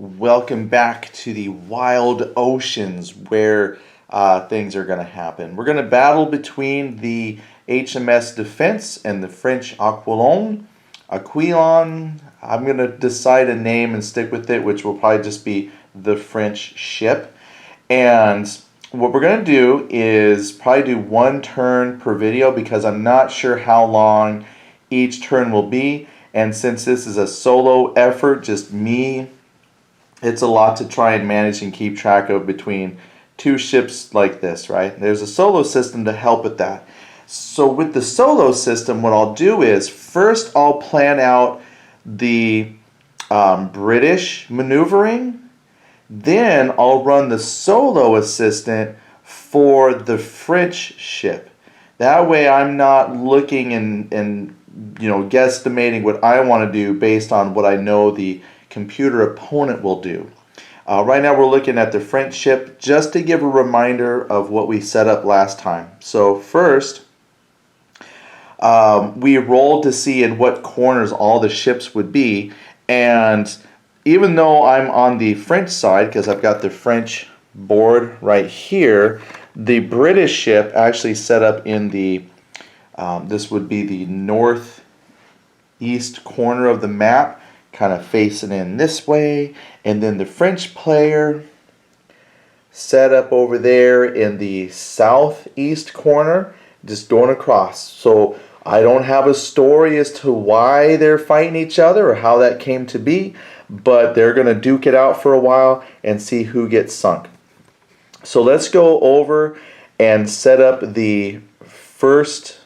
Welcome back to the wild oceans where things are going to happen. We're going to battle between the HMS Defense and the French Aquilon. I'm going to decide a name and stick with it, which will probably just be the French ship. And what we're going to do is probably do one turn per video because I'm not sure how long each turn will be. And since this is a solo effort, just me, it's a lot to try and manage and keep track of between two ships like this, right? There's a solo system to help with that. So with the solo system, what I'll do is first I'll plan out the British maneuvering. Then I'll run the solo assistant for the French ship. That way I'm not looking and guesstimating what I want to do based on what I know the computer opponent will do. Right now we're looking at the French ship just to give a reminder of what we set up last time. So first, we rolled to see in what corners all the ships would be, and even though I'm on the French side, because I've got the French board right here, the British ship actually set up in the, this would be the northeast corner of the map, kind of facing in this way, and then the French player set up over there in the southeast corner, just going across. So I don't have a story as to why they're fighting each other or how that came to be, but they're going to duke it out for a while and see who gets sunk. So let's go over and set up the first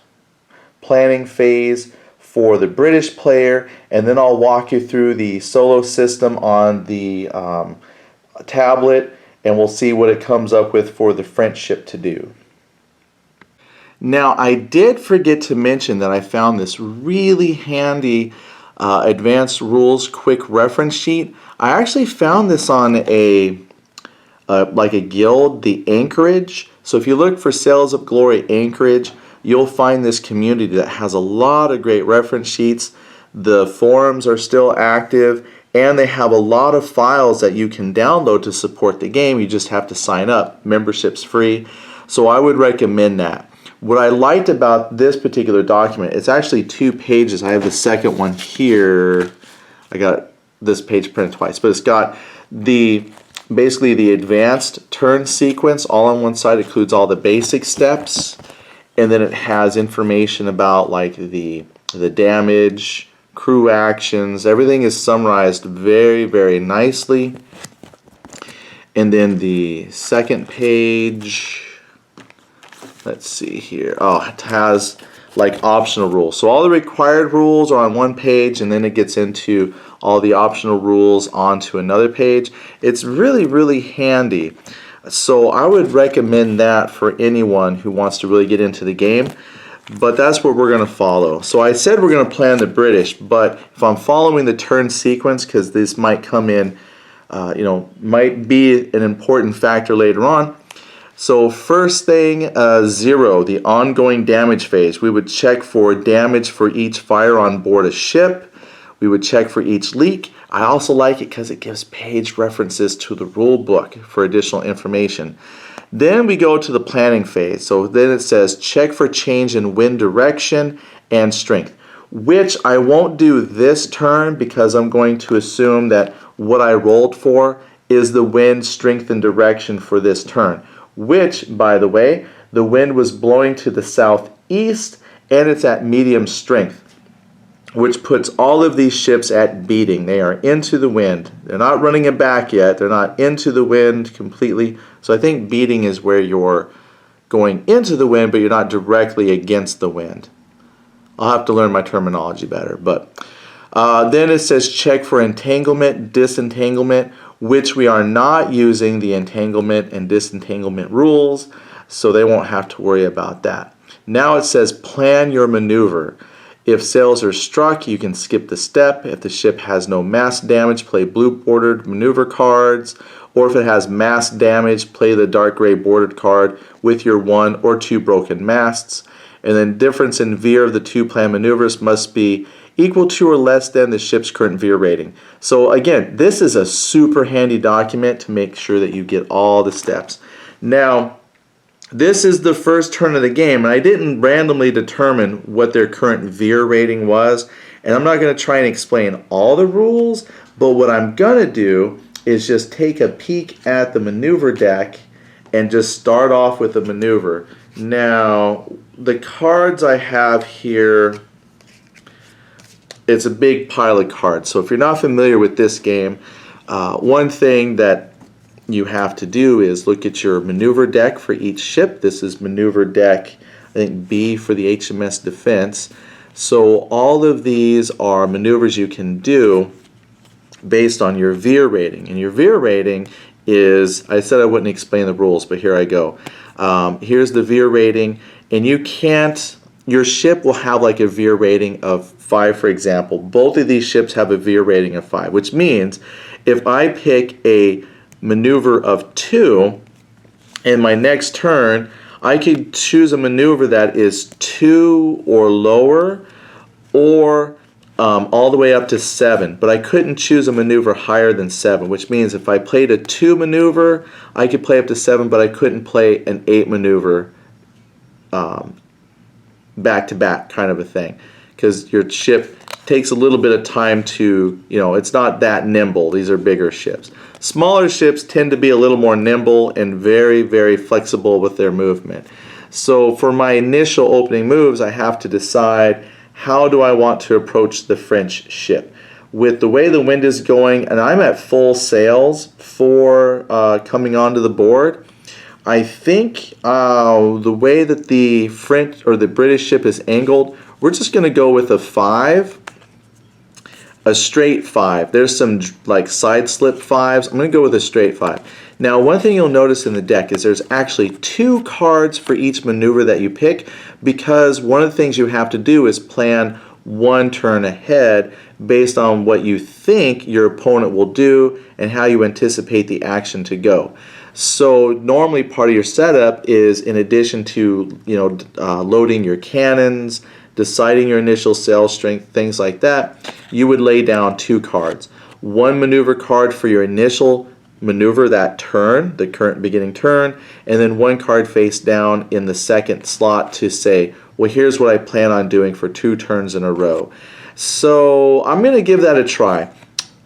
planning phase for the British player, and then I'll walk you through the solo system on the tablet, and we'll see what it comes up with for the French ship to do. Now, I did forget to mention that I found this really handy advanced rules quick reference sheet. I actually found this on a guild, the Anchorage. So if you look for Sails of Glory Anchorage, you'll find this community that has a lot of great reference sheets. The forums are still active, and they have a lot of files that you can download to support the game. You just have to sign up. Membership's free, so I would recommend that. What I liked about this particular document, it's actually 2 pages. I have the second one here. I got this page printed twice, but it's got basically the advanced turn sequence all on one side. It includes all the basic steps. And then it has information about like the damage, crew actions. Everything is summarized very, very nicely. And then the second page, let's see here. Oh, it has like optional rules. So all the required rules are on one page, and then it gets into all the optional rules onto another page. It's really, really handy. So I would recommend that for anyone who wants to really get into the game, but that's what we're going to follow. So I said we're going to plan the British, but if I'm following the turn sequence, because this might come in, might be an important factor later on. So first thing, 0, the ongoing damage phase. We would check for damage for each fire on board a ship. We would check for each leak. I also like it because it gives page references to the rule book for additional information. Then we go to the planning phase. So then it says check for change in wind direction and strength, which I won't do this turn because I'm going to assume that what I rolled for is the wind strength and direction for this turn, which, by the way, the wind was blowing to the southeast and it's at medium strength, which puts all of these ships at beating. They are into the wind. They're not running it back yet. They're not into the wind completely. So I think beating is where you're going into the wind, but you're not directly against the wind. I'll have to learn my terminology better. But then it says check for entanglement, disentanglement, which we are not using the entanglement and disentanglement rules, so they won't have to worry about that. Now it says plan your maneuver. If sails are struck, you can skip the step. If the ship has no mast damage, play blue bordered maneuver cards. Or if it has mast damage, play the dark gray bordered card with your 1 or 2 broken masts. And then difference in veer of the 2 planned maneuvers must be equal to or less than the ship's current veer rating. So again, this is a super handy document to make sure that you get all the steps. Now, this is the first turn of the game, and I didn't randomly determine what their current veer rating was, and I'm not going to try and explain all the rules, but what I'm going to do is just take a peek at the maneuver deck and just start off with a maneuver. Now, the cards I have here, it's a big pile of cards, so if you're not familiar with this game, one thing that you have to do is look at your maneuver deck for each ship. This is maneuver deck, I think, B for the HMS Defense. So all of these are maneuvers you can do based on your veer rating. And your veer rating is, I said I wouldn't explain the rules, but here I go. Here's the veer rating, and you can't, your ship will have like a veer rating of 5, for example. Both of these ships have a veer rating of 5, which means if I pick a maneuver of 2 in my next turn, I could choose a maneuver that is 2 or lower, or all the way up to 7, but I couldn't choose a maneuver higher than 7, which means if I played a 2 maneuver, I could play up to 7, but I couldn't play an 8 maneuver back to back kind of a thing, because your ship takes a little bit of time to, it's not that nimble. These are bigger ships. Smaller ships tend to be a little more nimble and very, very flexible with their movement. So for my initial opening moves, I have to decide, how do I want to approach the French ship? With the way the wind is going, and I'm at full sails for coming onto the board, I think the way that the French or the British ship is angled, we're just going to go with a 5. A straight 5. There's some like side slip 5s. I'm going to go with a straight 5. Now, one thing you'll notice in the deck is there's actually 2 cards for each maneuver that you pick, because one of the things you have to do is plan 1 turn ahead based on what you think your opponent will do and how you anticipate the action to go. So normally part of your setup is, in addition to loading your cannons, deciding your initial sail strength, things like that, you would lay down 2 cards. 1 maneuver card for your initial maneuver that turn, the current beginning turn, and then 1 card face down in the second slot to say, well, here's what I plan on doing for 2 turns in a row. So I'm going to give that a try.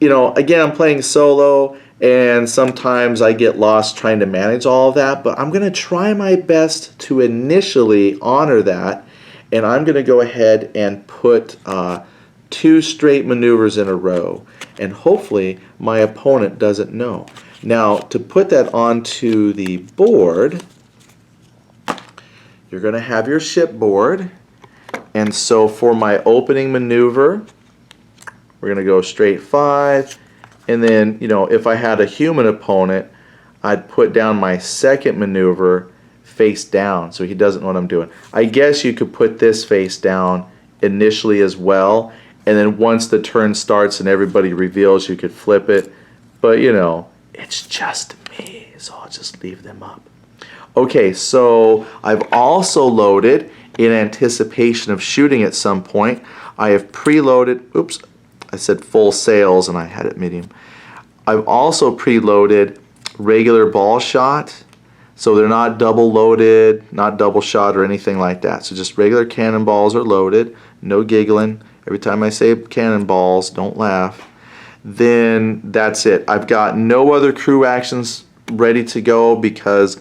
Again, I'm playing solo, and sometimes I get lost trying to manage all of that, but I'm going to try my best to initially honor that. And I'm going to go ahead and put 2 straight maneuvers in a row. And hopefully my opponent doesn't know. Now, to put that onto the board, you're going to have your shipboard. And so for my opening maneuver, we're going to go straight 5. And then, if I had a human opponent, I'd put down my second maneuver face down, so he doesn't know what I'm doing. I guess you could put this face down initially as well, and then once the turn starts and everybody reveals, you could flip it. But it's just me, so I'll just leave them up. Okay, so I've also loaded, in anticipation of shooting at some point, I have preloaded, oops, I said full sails and I had it medium. I've also preloaded regular ball shot. So they're not double loaded, not double shot or anything like that. So just regular cannonballs are loaded, no giggling. Every time I say cannonballs, don't laugh. Then that's it. I've got no other crew actions ready to go because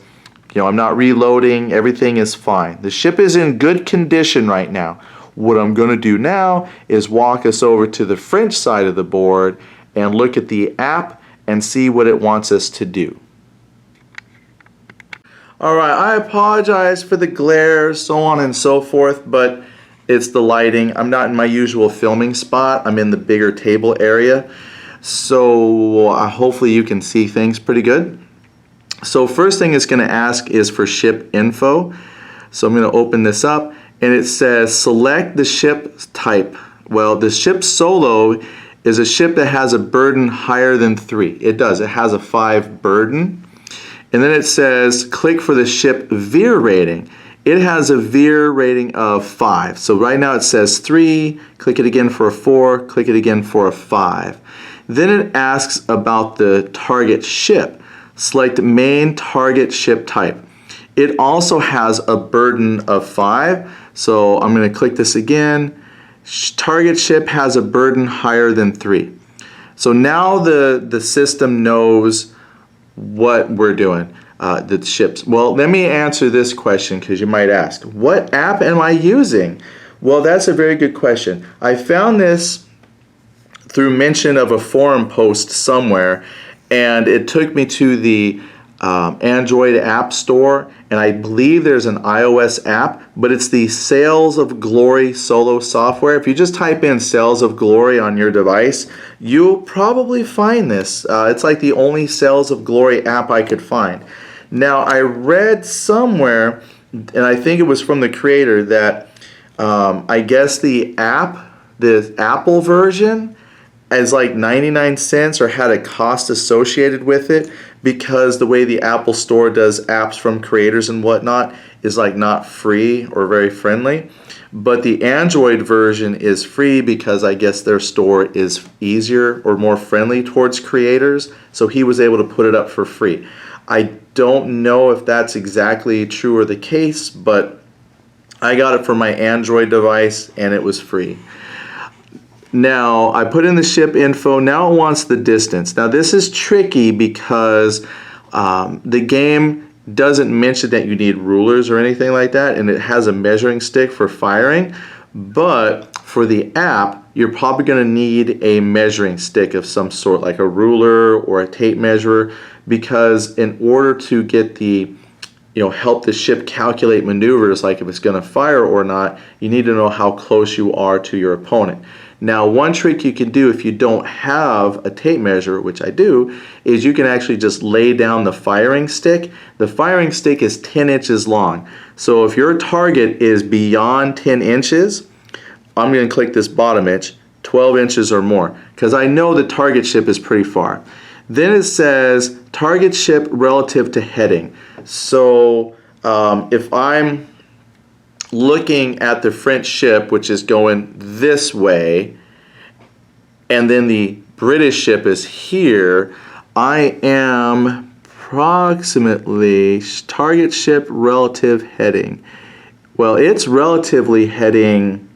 I'm not reloading. Everything is fine. The ship is in good condition right now. What I'm going to do now is walk us over to the French side of the board and look at the app and see what it wants us to do. Alright, I apologize for the glare, so on and so forth, but it's the lighting. I'm not in my usual filming spot. I'm in the bigger table area. So hopefully you can see things pretty good. So first thing it's going to ask is for ship info. So I'm going to open this up, and it says select the ship type. Well, the ship solo is a ship that has a burden higher than 3. It does. It has a 5 burden. And then it says click for the ship veer rating. it has a veer rating of 5. So right now it says 3, click it again for a 4, click it again for a 5. Then it asks about the target ship. Select main target ship type. It also has a burden of 5, so I'm going to click this again. Target ship has a burden higher than 3. So now the system knows what we're doing, the ships. Well, let me answer this question because you might ask, what app am I using? Well, that's a very good question. I found this through mention of a forum post somewhere, and it took me to the Android App Store, and I believe there's an iOS app, but it's the Sails of Glory solo software. If you just type in Sails of Glory on your device, you'll probably find this. It's like the only Sails of Glory app I could find. Now, I read somewhere, and I think it was from the creator, that I guess the Apple version is like 99 cents or had a cost associated with it, because the way the Apple Store does apps from creators and whatnot is like not free or very friendly. But the Android version is free because I guess their store is easier or more friendly towards creators, so he was able to put it up for free. I don't know if that's exactly true or the case, but I got it for my Android device and it was free. Now, I put in the ship info. Now it wants the distance. Now, this is tricky because the game doesn't mention that you need rulers or anything like that, and it has a measuring stick for firing. But for the app, you're probably going to need a measuring stick of some sort, like a ruler or a tape measure, because in order to get the help the ship calculate maneuvers, like if it's going to fire or not, you need to know how close you are to your opponent. Now, one trick you can do if you don't have a tape measure, which I do, is you can actually just lay down the firing stick. The firing stick is 10 inches long. So if your target is beyond 10 inches, I'm going to click this bottom edge, 12 inches or more, because I know the target ship is pretty far. Then it says target ship relative to heading. So if I'm looking at the French ship, which is going this way, and then the British ship is here, I am approximately target ship relative heading. Well, it's relatively heading,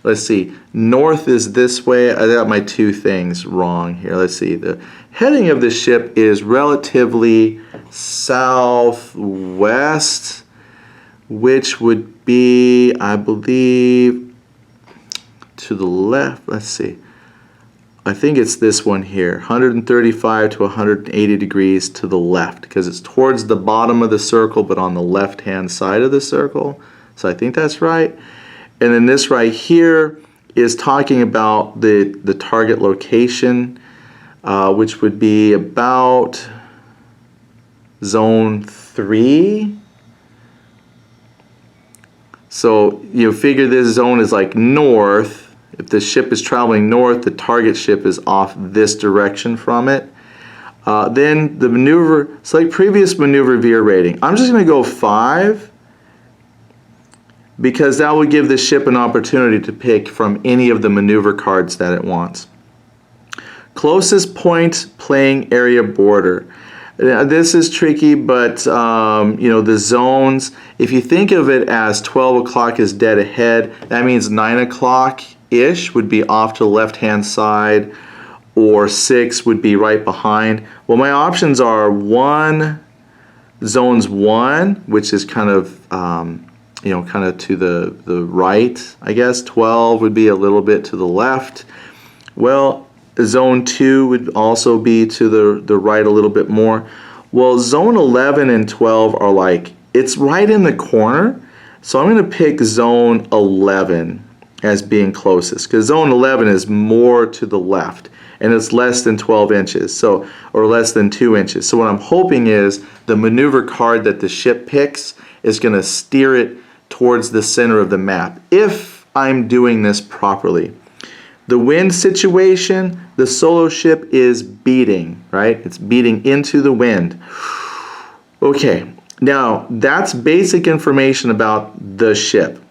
let's see, north is this way. I got my two things wrong here. Let's see, the heading of the ship is relatively southwest, which would be, I believe, to the left. Let's see. I think it's this one here, 135 to 180 degrees to the left, because it's towards the bottom of the circle, but on the left-hand side of the circle. So I think that's right. And then this right here is talking about the target location, which would be about zone 3. So you figure this zone is like north. If the ship is traveling north, the target ship is off this direction from it. Then the maneuver, select previous maneuver veer rating. I'm just going to go 5 because that would give the ship an opportunity to pick from any of the maneuver cards that it wants. Closest point playing area border. Now, this is tricky, but the zones, if you think of it as 12 o'clock is dead ahead, that means 9 o'clock-ish would be off to the left-hand side, or 6 would be right behind. Well, my options are zones 1, which is kind of to the right, I guess. 12 would be a little bit to the left. Well, zone 2 would also be to the right a little bit more. Well, zone 11 and 12 are like, it's right in the corner. So I'm going to pick zone 11 as being closest, because zone 11 is more to the left and it's less than 12 inches, or less than 2 inches. So what I'm hoping is the maneuver card that the ship picks is going to steer it towards the center of the map, if I'm doing this properly. The wind situation, the solo ship is beating, right? It's beating into the wind. Okay, Now, that's basic information about the ship.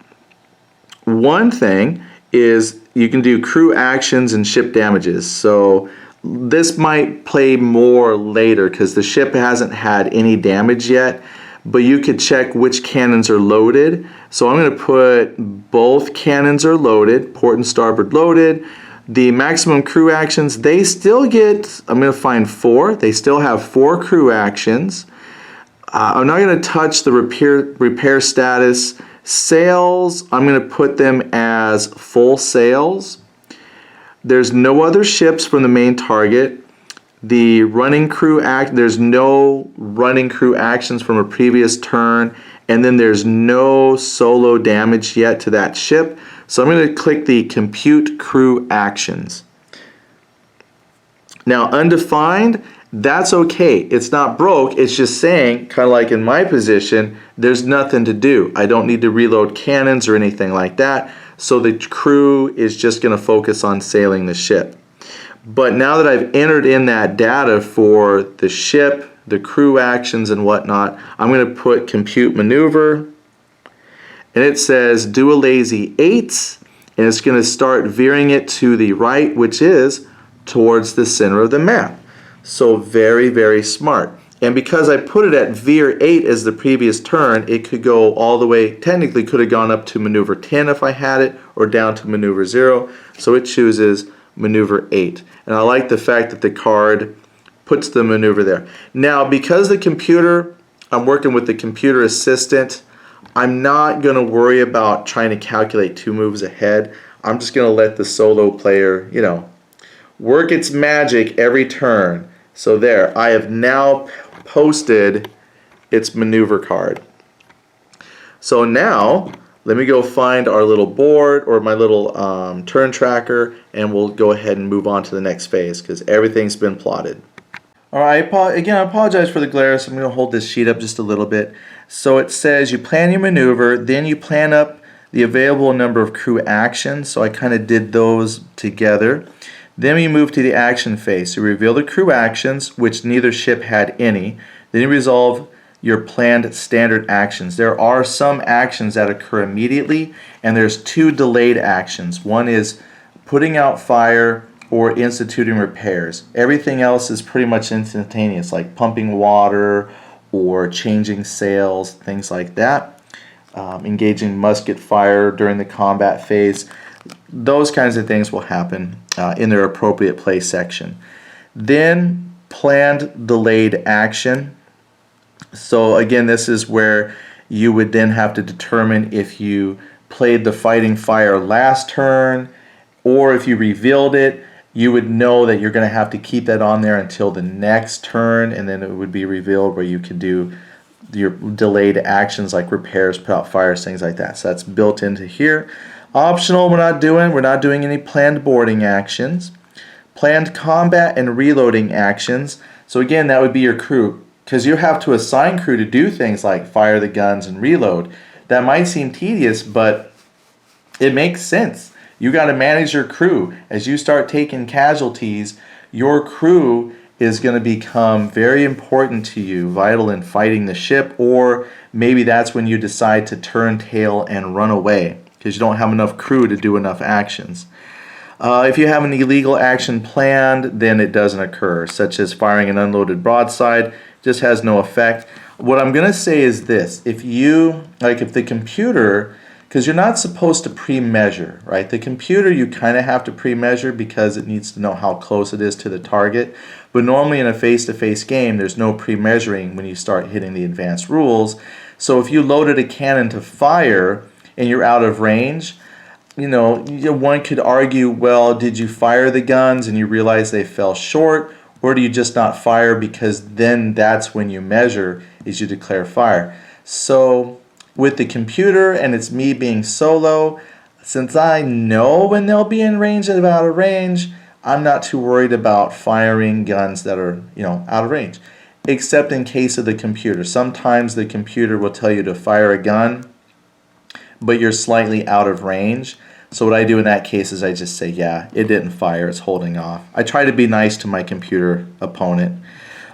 One thing is you can do crew actions and ship damages. So this might play more later because the ship hasn't had any damage yet, but you could check which cannons are loaded. So I'm going to put both cannons are loaded, port and starboard loaded. The maximum crew actions, they still get, I'm going to find 4. They still have 4 crew actions. I'm not going to touch the repair status. Sails, I'm going to put them as full sails. There's no other ships from the main target. The running crew there's no running crew actions from a previous turn, and then there's no solo damage yet to that ship. So I'm going to click the compute crew actions. Now undefined, that's okay. It's not broke. It's just saying, kind of like in my position, there's nothing to do. I don't need to reload cannons or anything like that. So the crew is just going to focus on sailing the ship. But now that I've entered in that data for the ship, the crew actions and whatnot, I'm going to put compute maneuver. And it says do a lazy 8. And it's going to start veering it to the right, which is towards the center of the map. So very, very smart. And because I put it at veer 8 as the previous turn, it could go all the way, technically could have gone up to maneuver 10 if I had it, or down to maneuver 0. So it chooses maneuver 8. And I like the fact that the card puts the maneuver there. Now, because the computer, I'm working with the computer assistant, I'm not going to worry about trying to calculate 2 moves ahead. I'm just going to let the solo player, work its magic every turn. So there, I have now posted its maneuver card. So now, let me go find our little board or my little turn tracker, and we'll go ahead and move on to the next phase because everything's been plotted. All right, again, I apologize for the glare, so I'm going to hold this sheet up just a little bit. So it says you plan your maneuver, then you plan up the available number of crew actions. So I kind of did those together. Then you move to the action phase. So you reveal the crew actions, which neither ship had any. Then you resolve your planned standard actions. There are some actions that occur immediately, and there's 2 delayed actions. One is putting out fire or instituting repairs. Everything else is pretty much instantaneous, like pumping water or changing sails, things like that. Engaging musket fire during the combat phase. Those kinds of things will happen in their appropriate place section. Then planned delayed action. So again, this is where you would then have to determine if you played the fighting fire last turn or if you revealed it, you would know that you're going to have to keep that on there until the next turn, and then it would be revealed where you could do your delayed actions like repairs, put out fires, things like that. So that's built into here. Optional, we're not doing any planned boarding actions. Planned combat and reloading actions. So again, that would be your crew, because you have to assign crew to do things like fire the guns and reload. That might seem tedious, but it makes sense. You got to manage your crew. As you start taking casualties, your crew is going to become very important to you, vital in fighting the ship, or maybe that's when you decide to turn tail and run away because you don't have enough crew to do enough actions. If you have an illegal action planned, then it doesn't occur, such as firing an unloaded broadside, just has no effect. What I'm going to say is this: if the computer, because you're not supposed to pre-measure, right? The computer you kind of have to pre-measure because it needs to know how close it is to the target. But normally in a face-to-face game, there's no pre-measuring when you start hitting the advanced rules. So if you loaded a cannon to fire and you're out of range, one could argue, well, did you fire the guns and you realize they fell short? Or do you just not fire because then that's when you measure, is you declare fire. So with the computer and it's me being solo, since I know when they'll be in range and out of range, I'm not too worried about firing guns that are, out of range. Except in case of the computer. Sometimes the computer will tell you to fire a gun, but you're slightly out of range. So what I do in that case is I just say, yeah, it didn't fire, it's holding off. I try to be nice to my computer opponent.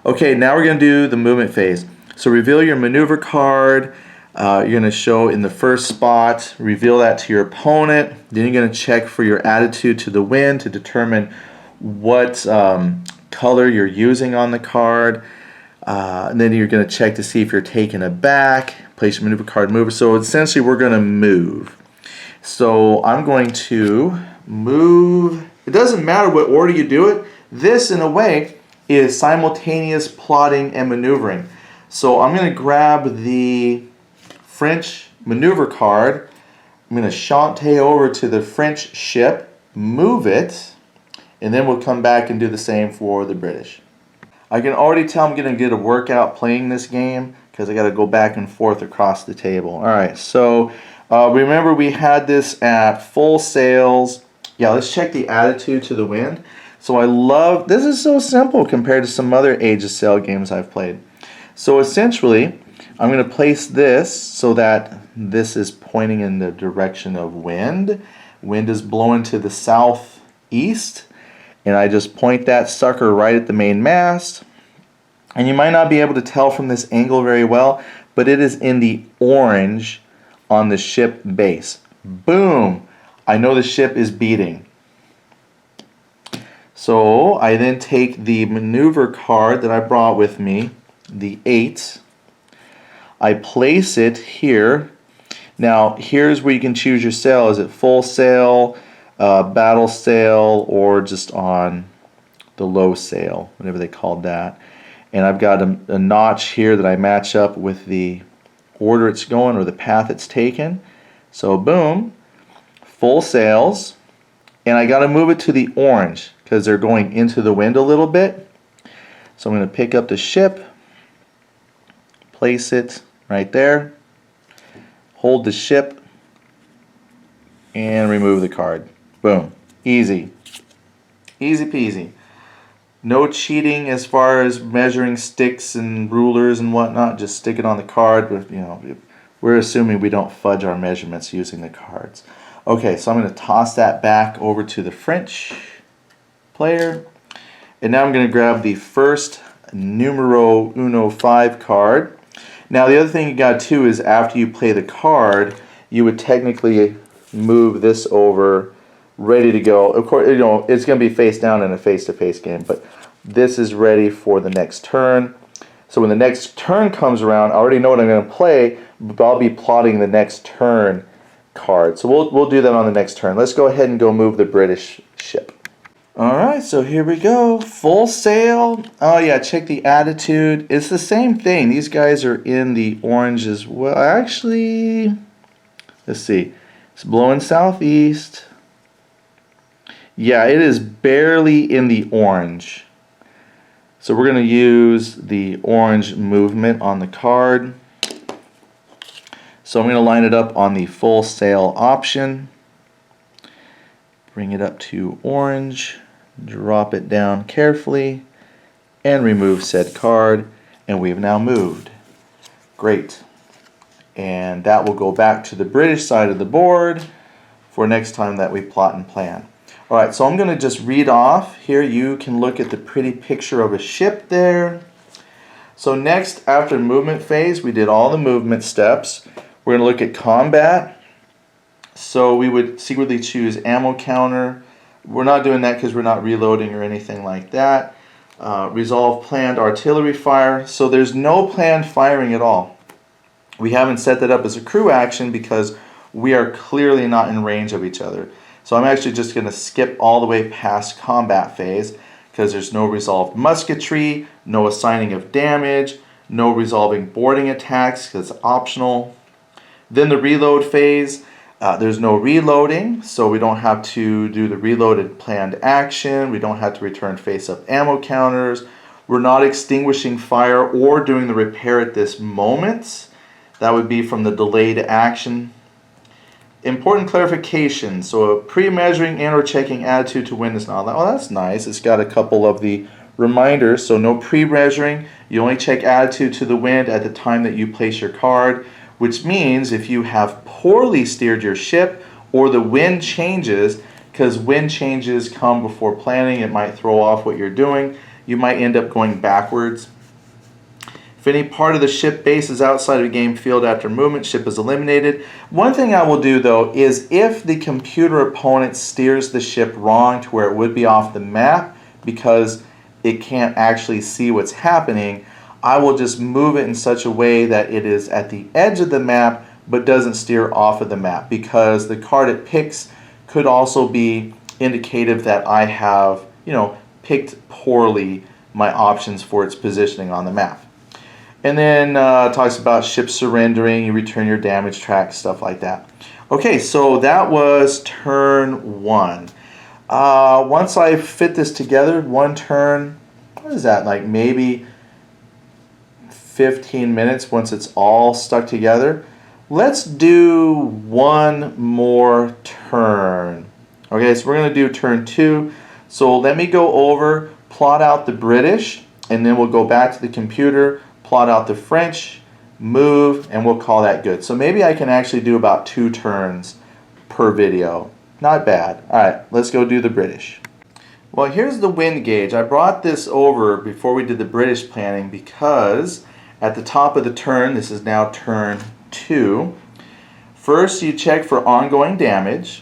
Okay, now we're going to do the movement phase. So reveal your maneuver card. You're going to show in the first spot, reveal that to your opponent. Then you're going to check for your attitude to the wind to determine what color you're using on the card. And then you're going to check to see if you're taking it back. Place your maneuver card mover. So essentially we're going to move. So I'm going to move. It doesn't matter what order you do it. This, in a way, is simultaneous plotting and maneuvering. So I'm going to grab the French maneuver card. I'm going to shantay over to the French ship, move it, and then we'll come back and do the same for the British. I can already tell I'm going to get a workout playing this game because I got to go back and forth across the table. All right, so remember we had this at full sails. Yeah, let's check the attitude to the wind. So I love, this is so simple compared to some other Age of Sail games I've played. So essentially, I'm going to place this so that this is pointing in the direction of wind. Wind is blowing to the southeast, and I just point that sucker right at the main mast. And you might not be able to tell from this angle very well, but it is in the orange on the ship base. Boom! I know the ship is beating. So I then take the maneuver card that I brought with me, the 8. I place it here. Now here's where you can choose your sail. Is it full sail, battle sail, or just on the low sail, whatever they called that. And I've got a notch here that I match up with the order it's going or the path it's taken. So boom, full sails. And I got to move it to the orange because they're going into the wind a little bit. So I'm going to pick up the ship, place it right there, hold the ship, and remove the card. Boom. Easy. Easy peasy. No cheating as far as measuring sticks and rulers and whatnot. Just stick it on the card. But, we're assuming we don't fudge our measurements using the cards. Okay, so I'm going to toss that back over to the French player. And now I'm going to grab the first numero 5 card. Now the other thing you got to do is after you play the card, you would technically move this over, ready to go. Of course, it's going to be face down in a face-to-face game, but this is ready for the next turn. So when the next turn comes around, I already know what I'm going to play, but I'll be plotting the next turn card. So we'll do that on the next turn. Let's go ahead and go move the British ship. Alright, so here we go. Full sail. Oh yeah, check the attitude. It's the same thing. These guys are in the orange as well. Actually, let's see. It's blowing southeast. Yeah, it is barely in the orange. So we're going to use the orange movement on the card. So I'm going to line it up on the full sail option. Bring it up to orange. Drop it down carefully and remove said card, and we've now moved. Great. And that will go back to the British side of the board for next time that we plot and plan. Alright, so I'm going to just read off. Here you can look at the pretty picture of a ship there. So next, after the movement phase, we did all the movement steps. We're going to look at combat. So we would secretly choose ammo counter. We're not doing that because we're not reloading or anything like that. Resolve planned artillery fire. So there's no planned firing at all. We haven't set that up as a crew action because we are clearly not in range of each other. So I'm actually just going to skip all the way past combat phase because there's no resolved musketry, no assigning of damage, no resolving boarding attacks because it's optional. Then the reload phase. There's no reloading, so we don't have to do the reloaded planned action. We don't have to return face-up ammo counters. We're not extinguishing fire or doing the repair at this moment. That would be from the delayed action. Important clarification. So pre-measuring and or checking attitude to wind is not allowed. Oh, that's nice. It's got a couple of the reminders. So no pre-measuring. You only check attitude to the wind at the time that you place your card. Which means if you have poorly steered your ship or the wind changes, because wind changes come before planning, it might throw off what you're doing. You might end up going backwards. If any part of the ship base is outside of a game field after movement, ship is eliminated. One thing I will do though is if the computer opponent steers the ship wrong to where it would be off the map because it can't actually see what's happening, I will just move it in such a way that it is at the edge of the map but doesn't steer off of the map, because the card it picks could also be indicative that I have, picked poorly my options for its positioning on the map. And then talks about ship surrendering, you return your damage track, stuff like that. Okay, so that was turn 1. Once I fit this together, one turn, what is that, like maybe 15 minutes once it's all stuck together. Let's do one more turn. Okay, so we're going to do turn 2. So let me go over, plot out the British, and then we'll go back to the computer, plot out the French, move, and we'll call that good. So maybe I can actually do about 2 turns per video. Not bad. Alright, let's go do the British. Well, here's the wind gauge. I brought this over before we did the British planning because at the top of the turn, this is now turn 2. First, you check for ongoing damage.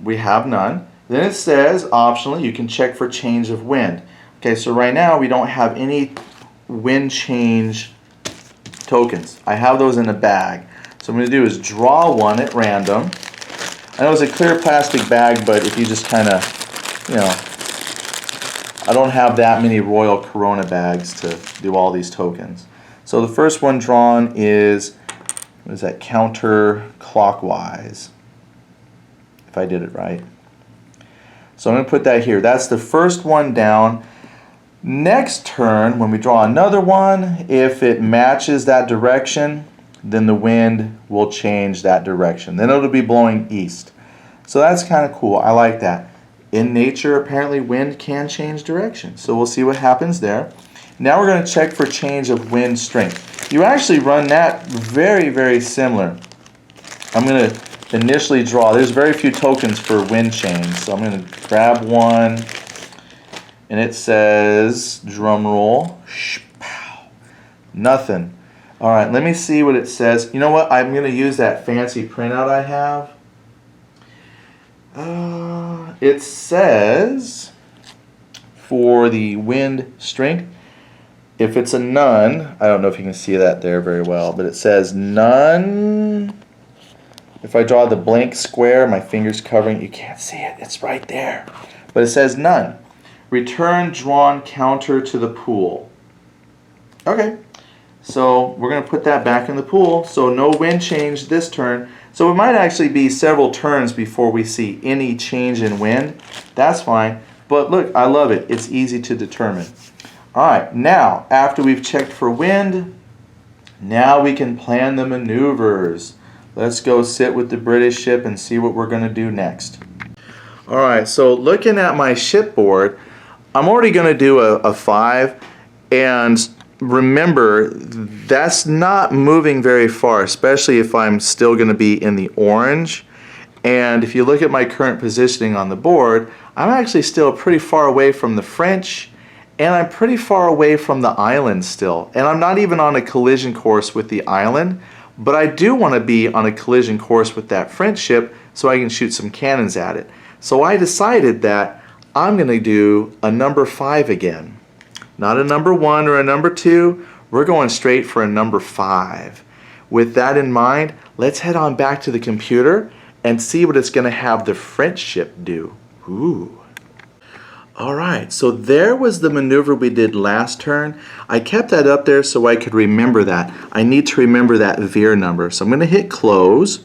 We have none. Then it says, optionally, you can check for change of wind. Okay, so right now we don't have any wind change tokens. I have those in a bag. So what I'm going to do is draw one at random. I know it's a clear plastic bag, but if you just kind of, I don't have that many Royal Corona bags to do all these tokens. So the first one drawn is, what is that, counterclockwise, if I did it right. So I'm going to put that here. That's the first one down. Next turn, when we draw another one, if it matches that direction, then the wind will change that direction. Then it'll be blowing east. So that's kind of cool. I like that. In nature, apparently wind can change direction. So we'll see what happens there. Now we're going to check for change of wind strength. You actually run that very, very similar. I'm going to initially draw. There's very few tokens for wind change. So I'm going to grab one. And it says, drum roll, nothing. All right, let me see what it says. You know what? I'm going to use that fancy printout I have. It says, for the wind strength, if it's a none, I don't know if you can see that there very well, but it says none. If I draw the blank square, my finger's covering, you can't see it. It's right there. But it says none. Return drawn counter to the pool. Okay, so we're going to put that back in the pool. So no wind change this turn. So it might actually be several turns before we see any change in wind. That's fine. But look, I love it. It's easy to determine. All right, now after we've checked for wind, now we can plan the maneuvers. Let's go sit with the British ship and see what we're going to do next. All right, so looking at my shipboard, I'm already going to do a 5, and remember, that's not moving very far, especially if I'm still going to be in the orange. And if you look at my current positioning on the board, I'm actually still pretty far away from the French, and I'm pretty far away from the island still. And I'm not even on a collision course with the island, but I do want to be on a collision course with that French ship so I can shoot some cannons at it. So I decided that I'm going to do a number 5 again. Not a number 1 or a number 2. We're going straight for a number 5. With that in mind, let's head on back to the computer and see what it's going to have the French ship do. Ooh. Alright, so there was the maneuver we did last turn. I kept that up there so I could remember that. I need to remember that veer number. So I'm going to hit close.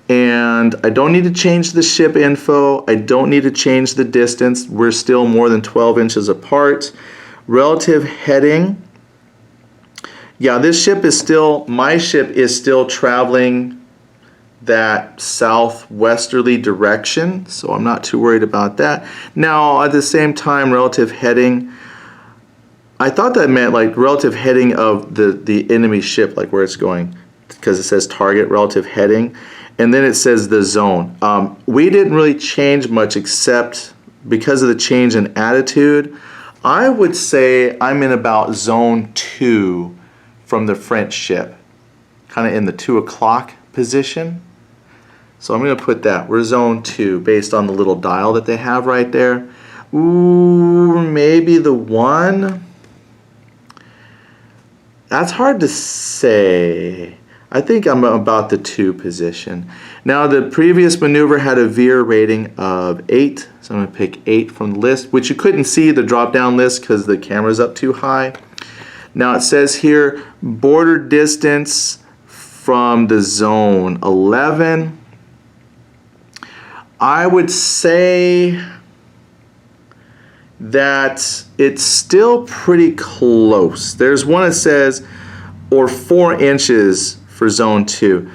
And I don't need to change the ship info. I don't need to change the distance. We're still more than 12 inches apart. Relative heading. Yeah, this ship is still, my ship is still traveling that southwesterly direction, so I'm not too worried about that. Now, at the same time, relative heading, I thought that meant like relative heading of the enemy ship, like where it's going, because it says target relative heading, and then it says the zone. We didn't really change much except because of the change in attitude. I would say I'm in about zone 2 from the French ship, kind of in the 2 o'clock position. So I'm going to put that. We're zone 2 based on the little dial that they have right there. Ooh, maybe the 1. That's hard to say. I think I'm about the 2 position. Now the previous maneuver had a veer rating of 8, so I'm going to pick 8 from the list, which you couldn't see the drop down list because the camera's up too high. Now it says here border distance from the zone 11. I would say that it's still pretty close. There's one that says or 4 inches for zone 2.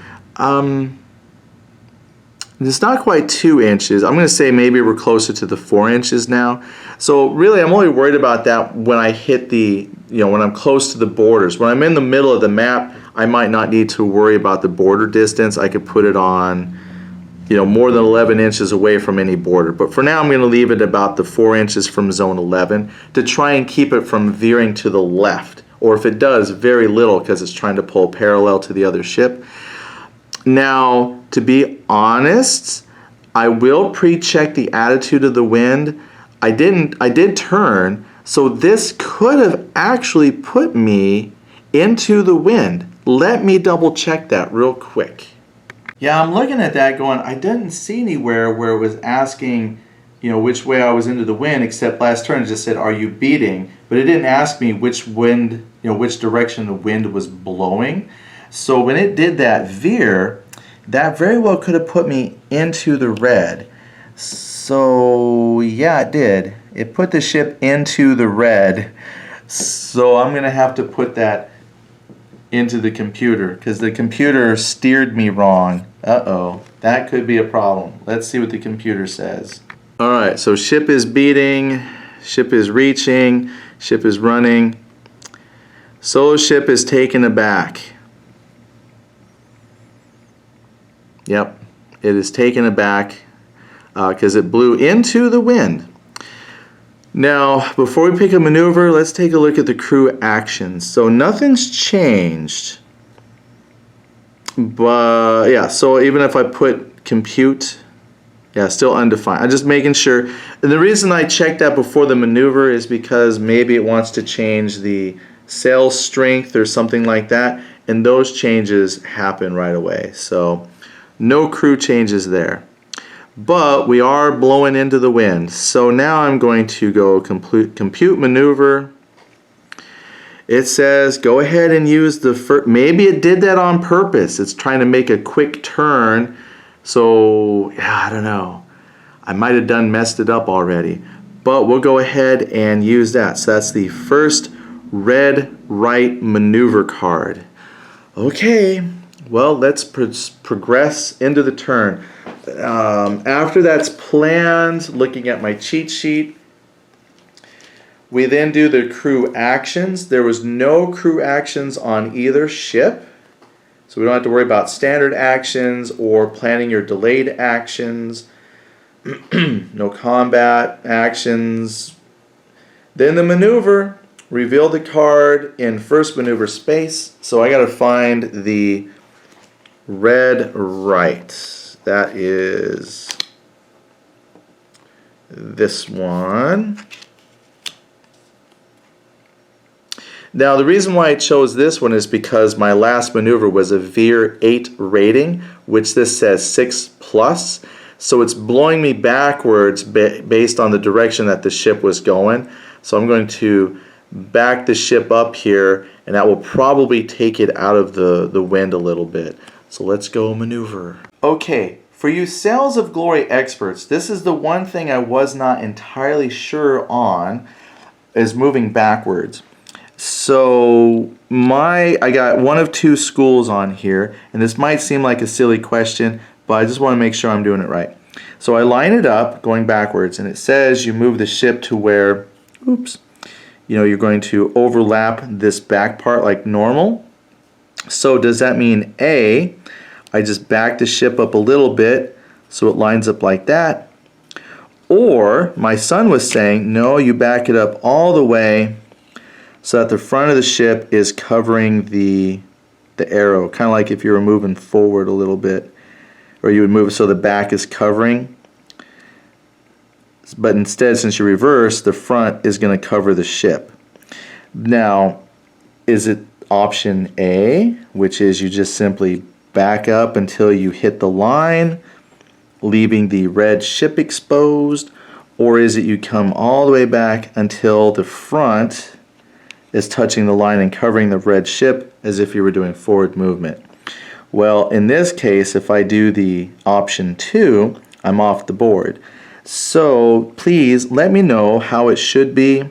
It's not quite 2 inches. I'm going to say maybe we're closer to the 4 inches now. So really I'm only worried about that when I hit the, when I'm close to the borders. When I'm in the middle of the map, I might not need to worry about the border distance. I could put it on, more than 11 inches away from any border. But for now I'm going to leave it about the 4 inches from zone 11 to try and keep it from veering to the left. Or if it does, very little because it's trying to pull parallel to the other ship. Now, to be honest, I will pre-check the attitude of the wind. I did turn, so this could have actually put me into the wind. Let me double check that real quick. Yeah, I'm looking at that going, I didn't see anywhere where it was asking, which way I was into the wind, except last turn it just said, are you beating? But it didn't ask me which wind, which direction the wind was blowing. So when it did that veer, that very well could have put me into the red. So yeah, it did. It put the ship into the red. So I'm going to have to put that into the computer because the computer steered me wrong. Uh-oh, that could be a problem. Let's see what the computer says. All right, so ship is beating, ship is reaching, ship is running. Solo ship is taken aback. Yep, it is taken aback because it blew into the wind. Now, before we pick a maneuver, let's take a look at the crew actions. So nothing's changed. But yeah, so even if I put compute, yeah, still undefined. I'm just making sure. And the reason I checked that before the maneuver is because maybe it wants to change the sail strength or something like that. And those changes happen right away. So no crew changes there. But we are blowing into the wind. So now I'm going to go compute maneuver. It says go ahead and use the first. Maybe it did that on purpose. It's trying to make a quick turn. So yeah, I don't know. I might have messed it up already. But we'll go ahead and use that. So that's the first red right maneuver card. Okay. Well, let's progress into the turn. After that's planned, looking at my cheat sheet, we then do the crew actions. There was no crew actions on either ship, so we don't have to worry about standard actions or planning your delayed actions. No combat actions. Then the maneuver, reveal the card in first maneuver space. So I got to find the red right. That is this one. Now the reason why I chose this one is because my last maneuver was a veer 8 rating, which this says 6+. So it's blowing me backwards based on the direction that the ship was going. So I'm going to back the ship up here, and that will probably take it out of the wind a little bit. So let's go maneuver. Okay, for you Sails of Glory experts, this is the one thing I was not entirely sure on, is moving backwards. So I got one of 2 schools on here, and this might seem like a silly question, but I just want to make sure I'm doing it right. So I line it up going backwards, and it says you move the ship to where, you're going to overlap this back part like normal. So does that mean A, I just back the ship up a little bit so it lines up like that? Or my son was saying, no, you back it up all the way so that the front of the ship is covering the arrow, kind of like if you were moving forward a little bit, or you would move it so the back is covering. But instead, since you reverse, the front is going to cover the ship. Now, is it option A, which is you just simply back up until you hit the line, leaving the red ship exposed, or is it you come all the way back until the front is touching the line and covering the red ship as if you were doing forward movement? Well, in this case, if I do the option 2, I'm off the board. So please let me know how it should be.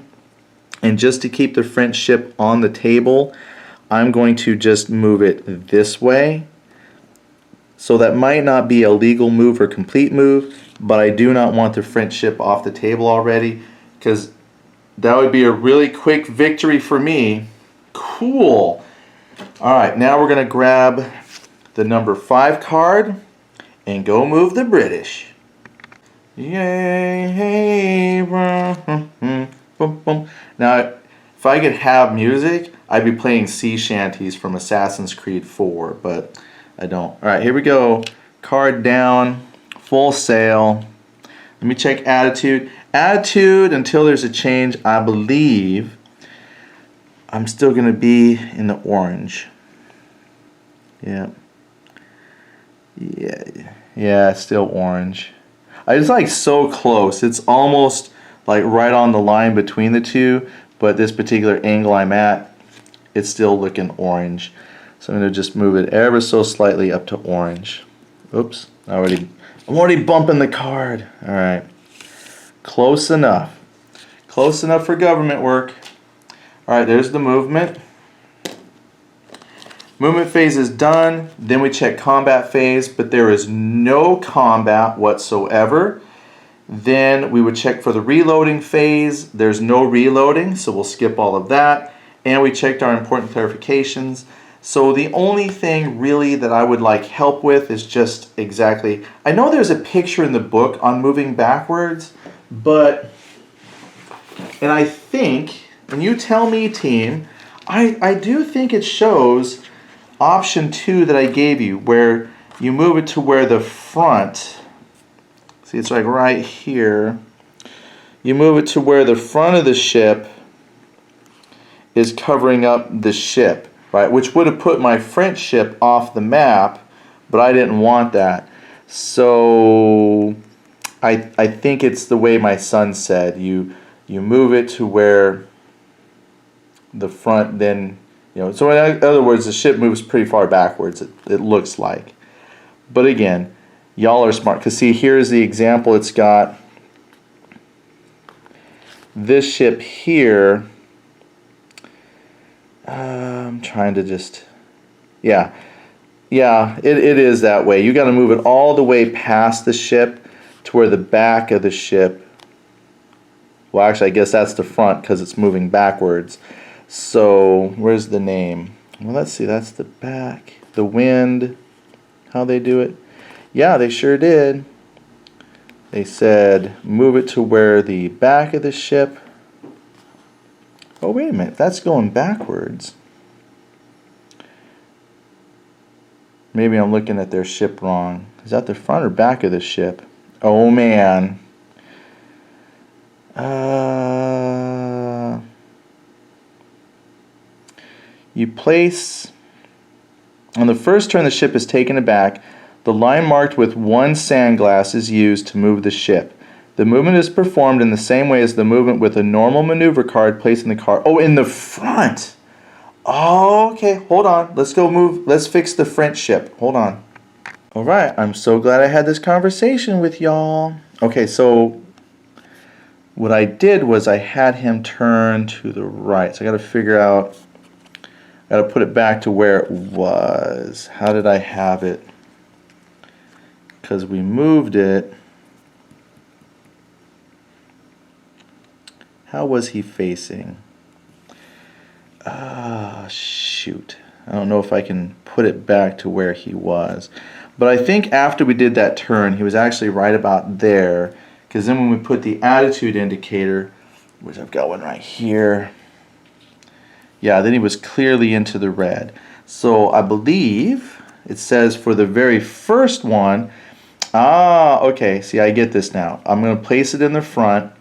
And just to keep the French ship on the table, I'm going to just move it this way. So that might not be a legal move or complete move, but I do not want the French ship off the table already, because that would be a really quick victory for me. Cool. All right, now we're going to grab the number 5 card and go move the British. Yay, hey, boom, boom. Now, if I could have music, I'd be playing sea shanties from Assassin's Creed 4, but I don't. All right, here we go. Card down, full sail. Let me check attitude. Attitude, until there's a change, I believe I'm still going to be in the orange. Yeah. Yeah, still orange. It's like so close. It's almost like right on the line between the two, but this particular angle I'm at, it's still looking orange. So I'm going to just move it ever so slightly up to orange. Oops, I'm already bumping the card. All right, close enough. Close enough for government work. All right, there's the movement. Movement phase is done. Then we check combat phase, but there is no combat whatsoever. Then we would check for the reloading phase. There's no reloading, so we'll skip all of that. And we checked our important clarifications. So the only thing really that I would like help with is just exactly, I know there's a picture in the book on moving backwards, but, and I think, and you tell me, team, I do think it shows option 2 that I gave you, where you move it to where the front, see, it's like right here, you move it to where the front of the ship is covering up the ship, right, which would have put my French ship off the map, but I didn't want that. So I think it's the way my son said, you move it to where the front then, you know, so in other words, the ship moves pretty far backwards, it looks like. But again, y'all are smart, because see, here's the example. It's got this ship here. I'm trying to just, yeah, it is that way. You got to move it all the way past the ship to where the back of the ship, well, actually, I guess that's the front because it's moving backwards. So where's the name? Well, let's see, that's the back. The wind, how they do it. Yeah, they sure did. They said move it to where the back of the ship. Oh, wait a minute, that's going backwards. Maybe I'm looking at their ship wrong. Is that the front or back of the ship? Oh, man. You place, on the first turn the ship is taken aback, the line marked with 1 sand glass is used to move the ship. The movement is performed in the same way as the movement with a normal maneuver card placed in the car. Oh, in the front! Oh, okay, hold on. Let's go move, let's fix the French ship. Hold on. Alright, I'm so glad I had this conversation with y'all. Okay, so what I did was I had him turn to the right. So I gotta figure out, got to put it back to where it was. How did I have it? Because we moved it. How was he facing? Shoot. I don't know if I can put it back to where he was. But I think after we did that turn, he was actually right about there. Because because then when we put the attitude indicator, which I've got one right here, yeah, then he was clearly into the red. So I believe it says for the very first one, okay, see, I get this now. I'm going to place it in the front,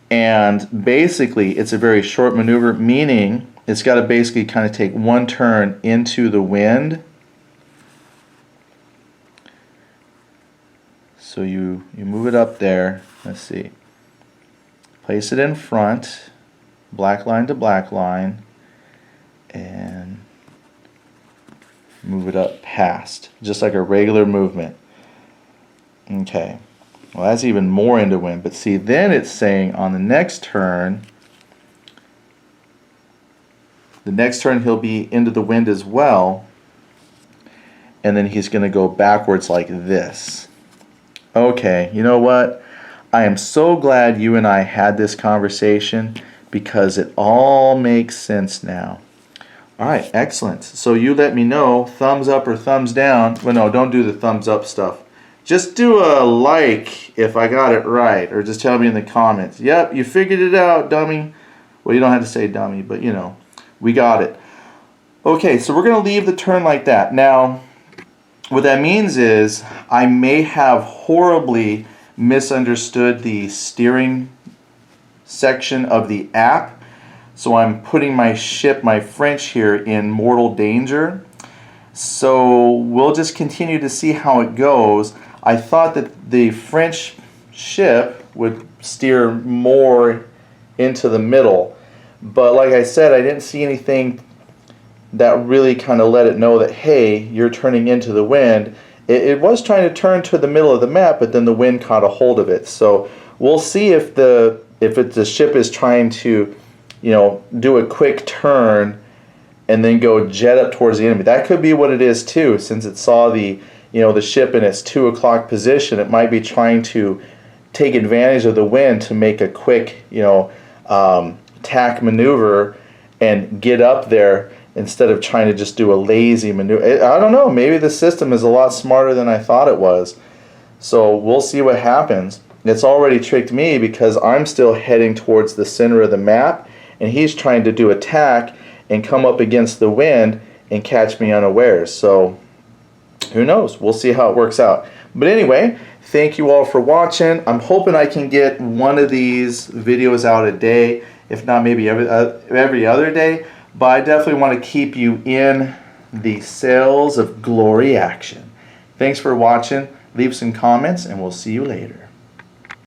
and basically it's a very short maneuver, meaning it's got to basically kind of take one turn into the wind. So you move it up there, let's see, place it in front, black line to black line, and move it up past, just like a regular movement. Okay, well that's even more into wind, but see, then it's saying on the next turn he'll be into the wind as well, and then he's going to go backwards like this. Okay, you know what? I am so glad you and I had this conversation, because it all makes sense now. Alright, excellent. So you let me know, thumbs up or thumbs down. Well, no, don't do the thumbs up stuff. Just do a like if I got it right, or just tell me in the comments. Yep, you figured it out, dummy. Well, you don't have to say dummy, but you know, we got it. Okay, so we're going to leave the turn like that. Now, what that means is I may have horribly misunderstood the steering section of the app. So I'm putting my ship, my French here, in mortal danger. So we'll just continue to see how it goes. I thought that the French ship would steer more into the middle, but like I said, I didn't see anything that really kind of let it know that, hey, you're turning into the wind. It was trying to turn to the middle of the map, but then the wind caught a hold of it. So we'll see if the ship is trying to, you know, do a quick turn and then go jet up towards the enemy. That could be what it is too, since it saw the, you know, the ship in its 2 o'clock position. It might be trying to take advantage of the wind to make a quick, you know, tack maneuver and get up there, instead of trying to just do a lazy maneuver. I don't know, maybe the system is a lot smarter than I thought it was. So we'll see what happens. It's already tricked me, because I'm still heading towards the center of the map, and he's trying to do a tack and come up against the wind and catch me unawares. So who knows? We'll see how it works out. But anyway, thank you all for watching. I'm hoping I can get one of these videos out a day, if not maybe every other day. But I definitely want to keep you in the Sails of Glory action. Thanks for watching. Leave some comments, and we'll see you later.